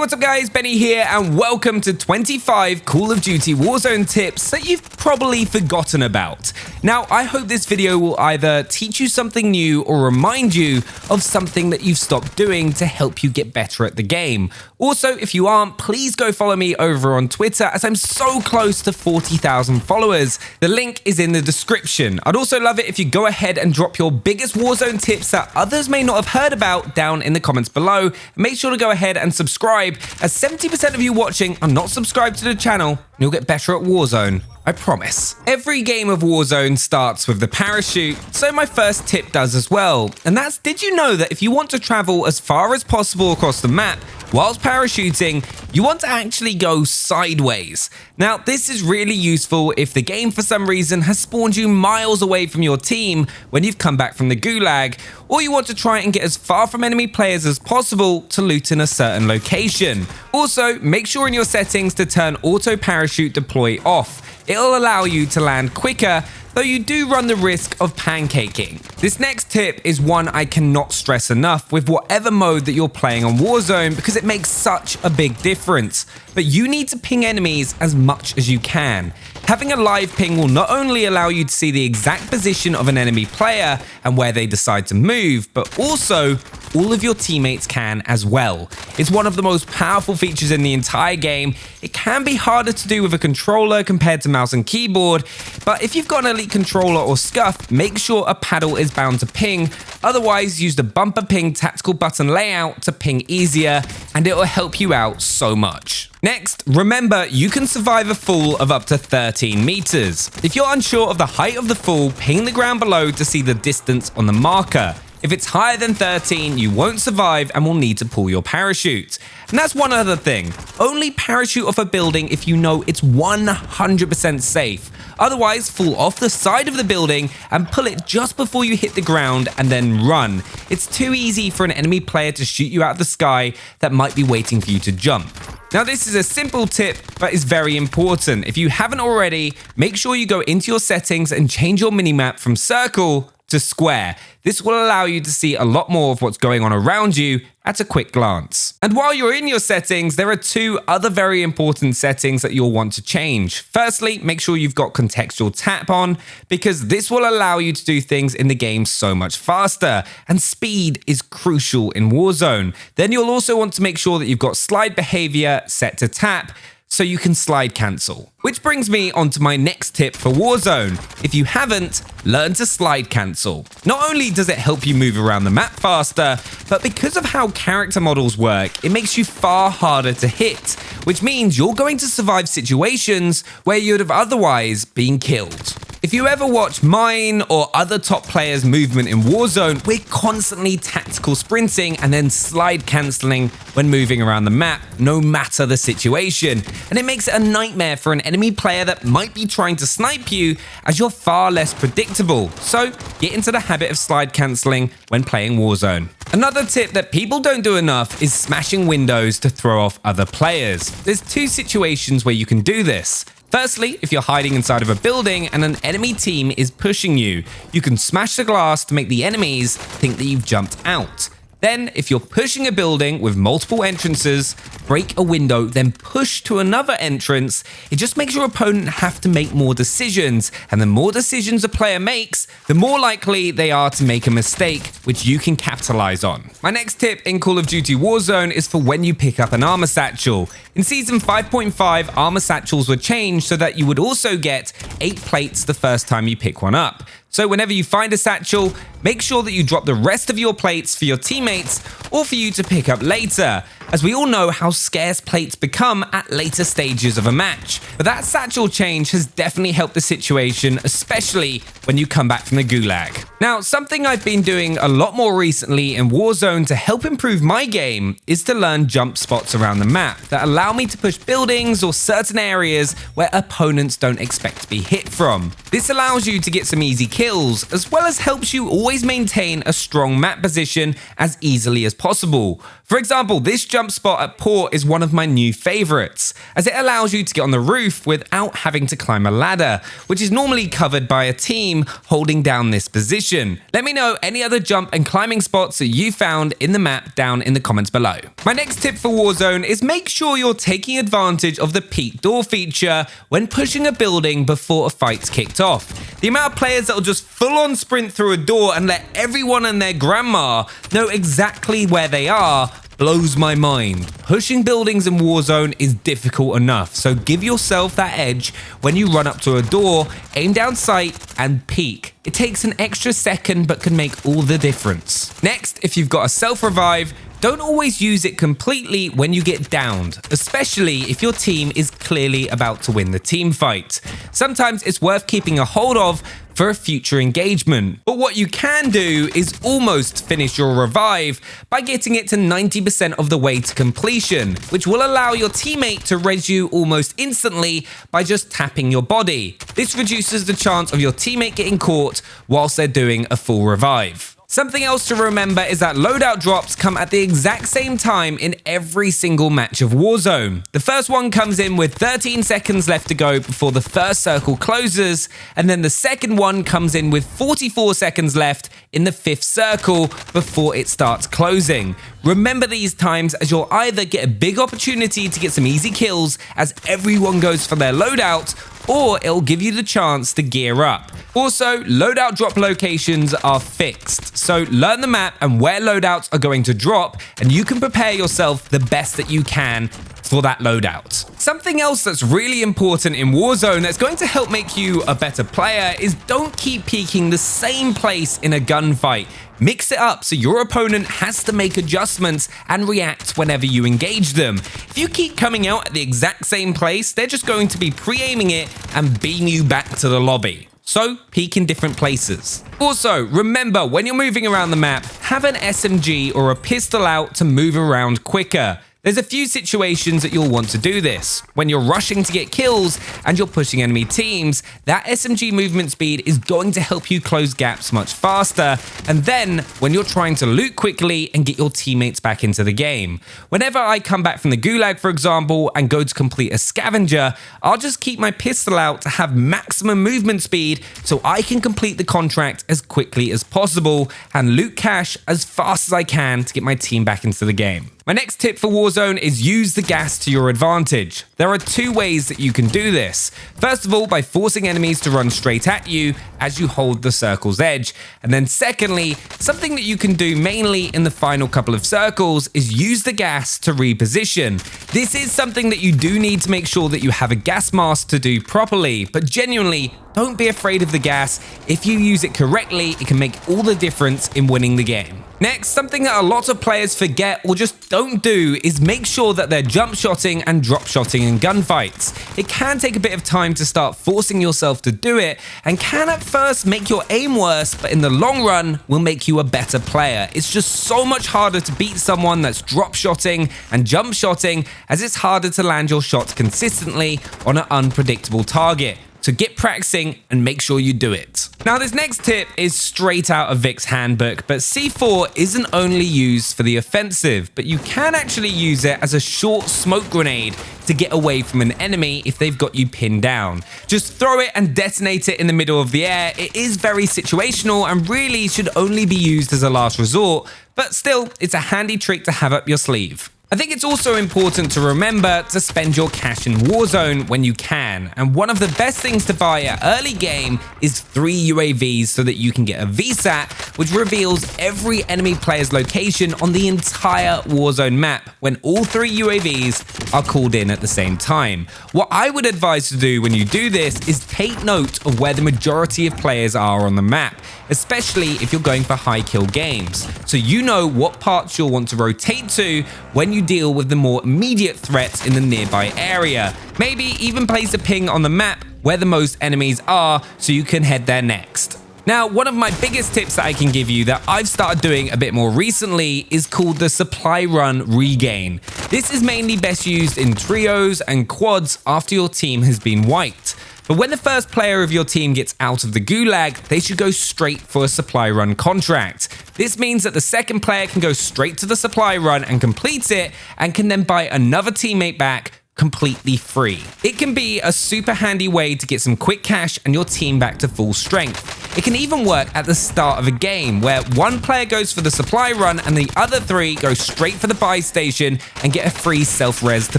what's up guys, Benny here and welcome to 25 Call of Duty Warzone tips that you've probably forgotten about. Now, I hope this video will either teach you something new or remind you of something that you've stopped doing to help you get better at the game. Also, if you aren't, please go follow me over on Twitter as I'm so close to 40,000 followers. The link is in the description. I'd also love it if you go ahead and drop your biggest Warzone tips that others may not have heard about down in the comments below. Make sure to go ahead and subscribe, as 70% of you watching are not subscribed to the channel, and you'll get better at Warzone. I promise. Every game of Warzone starts with the parachute, so my first tip does as well. And that's, did you know that if you want to travel as far as possible across the map whilst parachuting, you want to actually go sideways? Now, this is really useful if the game for some reason has spawned you miles away from your team when you've come back from the gulag, or you want to try and get as far from enemy players as possible to loot in a certain location. Also, make sure in your settings to turn auto parachute deploy off. It'll allow you to land quicker, though you do run the risk of pancaking. This next tip is one I cannot stress enough with whatever mode that you're playing on Warzone, because it makes such a big difference. But you need to ping enemies as much as you can. Having a live ping will not only allow you to see the exact position of an enemy player and where they decide to move, but also all of your teammates can as well. It's one of the most powerful features in the entire game. It can be harder to do with a controller compared to mouse and keyboard, but if you've got an elite controller or scuff, make sure a paddle is bound to ping. Otherwise, use the bumper ping tactical button layout to ping easier, and it will help you out so much. Next, remember you can survive a fall of up to 13 meters. If you're unsure of the height of the fall, ping the ground below to see the distance on the marker. If it's higher than 13, you won't survive and will need to pull your parachute. And that's one other thing. Only parachute off a building if you know it's 100% safe. Otherwise, fall off the side of the building and pull it just before you hit the ground and then run. It's too easy for an enemy player to shoot you out of the sky that might be waiting for you to jump. Now, this is a simple tip, but it's very important. If you haven't already, make sure you go into your settings and change your minimap from circle to square. This will allow you to see a lot more of what's going on around you at a quick glance. And while you're in your settings, there are two other very important settings that you'll want to change. Firstly, make sure you've got contextual tap on, because this will allow you to do things in the game so much faster, and speed is crucial in Warzone. Then you'll also want to make sure that you've got slide behavior set to tap, so you can slide cancel. Which brings me on to my next tip for Warzone. If you haven't, learn to slide cancel. Not only does it help you move around the map faster, but because of how character models work, it makes you far harder to hit, which means you're going to survive situations where you'd have otherwise been killed. If you ever watch mine or other top players' movement in Warzone, we're constantly tactical sprinting and then slide cancelling when moving around the map, no matter the situation. And it makes it a nightmare for an enemy player that might be trying to snipe you, as you're far less predictable. So get into the habit of slide cancelling when playing Warzone. Another tip that people don't do enough is smashing windows to throw off other players. There's two situations where you can do this. Firstly, if you're hiding inside of a building and an enemy team is pushing you, you can smash the glass to make the enemies think that you've jumped out. Then, if you're pushing a building with multiple entrances, break a window, then push to another entrance. It just makes your opponent have to make more decisions, and the more decisions a player makes, the more likely they are to make a mistake, which you can capitalize on. My next tip in Call of Duty Warzone is for when you pick up an armor satchel. In Season 5.5, armor satchels were changed so that you would also get 8 plates the first time you pick one up. So whenever you find a satchel, make sure that you drop the rest of your plates for your teammates or for you to pick up later, as we all know how scarce plates become at later stages of a match. But that satchel change has definitely helped the situation, especially when you come back from the gulag. Now, something I've been doing a lot more recently in Warzone to help improve my game is to learn jump spots around the map that allow me to push buildings or certain areas where opponents don't expect to be hit from. This allows you to get some easy kills, as well as helps you always always maintain a strong map position as easily as possible. For example, this jump spot at port is one of my new favorites, as it allows you to get on the roof without having to climb a ladder, which is normally covered by a team holding down this position. Let me know any other jump and climbing spots that you found in the map down in the comments below. My next tip for Warzone is make sure you're taking advantage of the peek door feature when pushing a building before a fight's kicked off. The amount of players that will just full on sprint through a door and let everyone and their grandma know exactly where they are blows my mind. Pushing buildings in Warzone is difficult enough, so give yourself that edge when you run up to a door, aim down sight, and peek. It takes an extra second but can make all the difference. Next, if you've got a self-revive, don't always use it completely when you get downed, especially if your team is clearly about to win the team fight. Sometimes it's worth keeping a hold of for a future engagement. But what you can do is almost finish your revive by getting it to 90% of the way to completion, which will allow your teammate to res you almost instantly by just tapping your body. This reduces the chance of your teammate getting caught whilst they're doing a full revive. Something else to remember is that loadout drops come at the exact same time in every single match of Warzone. The first one comes in with 13 seconds left to go before the first circle closes, and then the second one comes in with 44 seconds left in the fifth circle before it starts closing. Remember these times, as you'll either get a big opportunity to get some easy kills as everyone goes for their loadout, or it'll give you the chance to gear up. Also, loadout drop locations are fixed, so learn the map and where loadouts are going to drop, and you can prepare yourself the best that you can for that loadout. Something else that's really important in Warzone that's going to help make you a better player is don't keep peeking the same place in a gunfight. Mix it up so your opponent has to make adjustments and react whenever you engage them. If you keep coming out at the exact same place, they're just going to be pre-aiming it and beam you back to the lobby. So, peek in different places. Also, remember when you're moving around the map, have an SMG or a pistol out to move around quicker. There's a few situations that you'll want to do this. When you're rushing to get kills and you're pushing enemy teams, that SMG movement speed is going to help you close gaps much faster. And then when you're trying to loot quickly and get your teammates back into the game. Whenever I come back from the gulag, for example, and go to complete a scavenger, I'll just keep my pistol out to have maximum movement speed so I can complete the contract as quickly as possible and loot cash as fast as I can to get my team back into the game. My next tip for Warzone is use the gas to your advantage. There are two ways that you can do this. First of all, by forcing enemies to run straight at you as you hold the circle's edge. And then secondly, something that you can do mainly in the final couple of circles is use the gas to reposition. This is something that you do need to make sure that you have a gas mask to do properly, but genuinely, don't be afraid of the gas. If you use it correctly, it can make all the difference in winning the game. Next, something that a lot of players forget or just don't do is make sure that they're jump shotting and drop shotting in gunfights. It can take a bit of time to start forcing yourself to do it and can at first make your aim worse, but in the long run will make you a better player. It's just so much harder to beat someone that's drop shotting and jump shotting, as it's harder to land your shots consistently on an unpredictable target. So get practicing and make sure you do it. Now this next tip is straight out of Vic's handbook, but C4 isn't only used for the offensive, but you can actually use it as a short smoke grenade to get away from an enemy if they've got you pinned down. Just throw it and detonate it in the middle of the air. It is very situational and really should only be used as a last resort, but still, it's a handy trick to have up your sleeve. I think it's also important to remember to spend your cash in Warzone when you can, and one of the best things to buy at early game is 3 UAVs so that you can get a VSAT, which reveals every enemy player's location on the entire Warzone map when all 3 UAVs are called in at the same time. What I would advise to do when you do this is take note of where the majority of players are on the map, especially if you're going for high kill games, so you know what parts you'll want to rotate to when you deal with the more immediate threats in the nearby area. Maybe even place a ping on the map where the most enemies are so you can head there next. Now, one of my biggest tips that I can give you that I've started doing a bit more recently is called the supply run regain. This is mainly best used in trios and quads after your team has been wiped. But when the first player of your team gets out of the gulag, they should go straight for a supply run contract. This means that the second player can go straight to the supply run and complete it, and can then buy another teammate back completely free. It can be a super handy way to get some quick cash and your team back to full strength. It can even work at the start of a game where one player goes for the supply run and the other three go straight for the buy station and get a free self-res to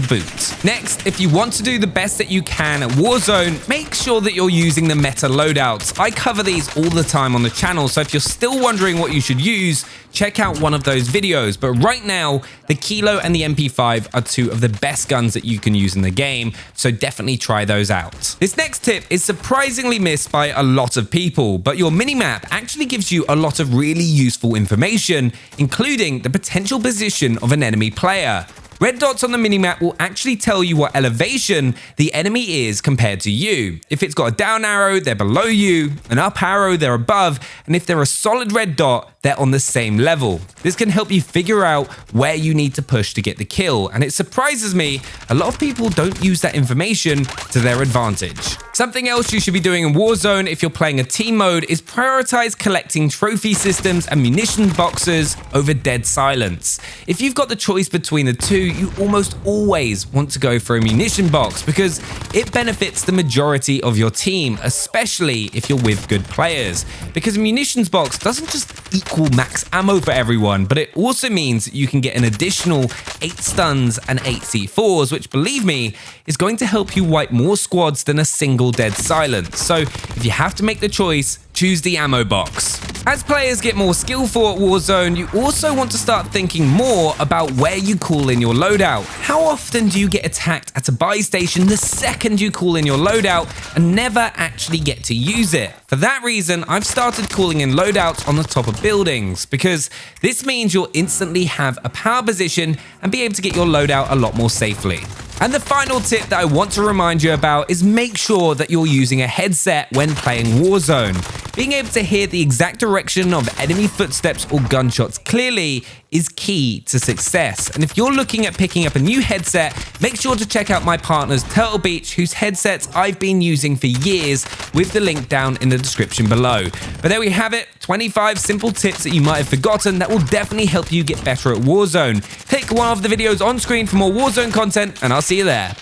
boot. Next, if you want to do the best that you can at Warzone, make sure that you're using the meta loadouts. I cover these all the time on the channel, so if you're still wondering what you should use, check out one of those videos. But right now, the Kilo and the MP5 are two of the best guns that you can use in the game, so definitely try those out. This next tip is surprisingly missed by a lot of people, but your minimap actually gives you a lot of really useful information, including the potential position of an enemy player. Red dots on the minimap will actually tell you what elevation the enemy is compared to you. If it's got a down arrow, they're below you, an up arrow, they're above, and if they're a solid red dot, they're on the same level. This can help you figure out where you need to push to get the kill, and it surprises me a lot of people don't use that information to their advantage. Something else you should be doing in Warzone if you're playing a team mode is prioritize collecting trophy systems and munition boxes over dead silence. If you've got the choice between the two, you almost always want to go for a munition box because it benefits the majority of your team, especially if you're with good players. Because a munitions box doesn't just equal max ammo for everyone, but it also means that you can get an additional 8 stuns and 8 C4s, which, believe me, is going to help you wipe more squads than a single dead silence. So if you have to make the choice, choose the ammo box. As players get more skillful at Warzone, you also want to start thinking more about where you call in your loadout. How often do you get attacked at a buy station the second you call in your loadout and never actually get to use it? For that reason, I've started calling in loadouts on the top of buildings, because this means you'll instantly have a power position and be able to get your loadout a lot more safely. And the final tip that I want to remind you about is make sure that you're using a headset when playing Warzone. Being able to hear the exact direction of enemy footsteps or gunshots clearly is key to success. And if you're looking at picking up a new headset, make sure to check out my partners Turtle Beach, whose headsets I've been using for years, with the link down in the description below. But there we have it, 25 simple tips that you might have forgotten that will definitely help you get better at Warzone. Click one of the videos on screen for more Warzone content, and I'll see you there.